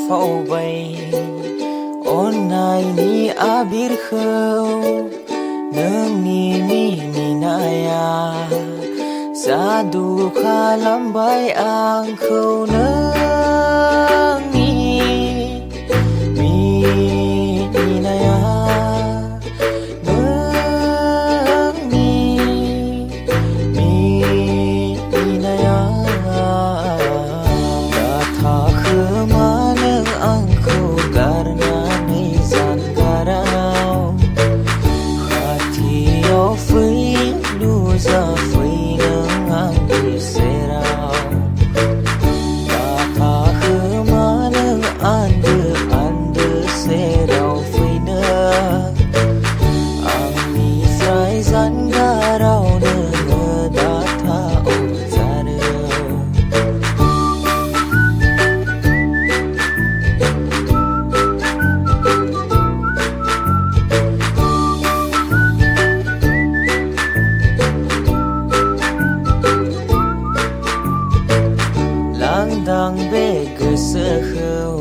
sarfaubay Onay ni abirkhaw Nangni minaya Sa dukha lambay angkhaw Nangni minaya Dang be gosokhau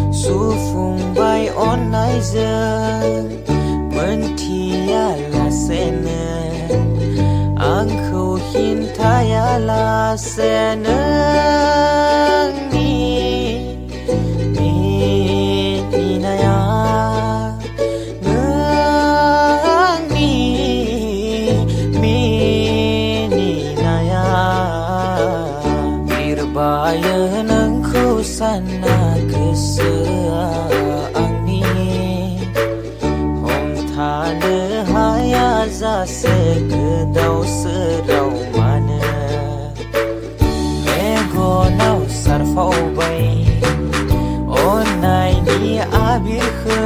sufungbai onai जों मोनथिया लासेनो आंखौ खिन्थाया लासेनो नोंनि मिनिनाया नोंनि मिनिनाया बिरबायो नोंखौ सानना गोसोआ आंनि हमथानो हाया जासे गोदाव सोराव मानो मेगनाव सारफावबाय अननायनि आबिरखौ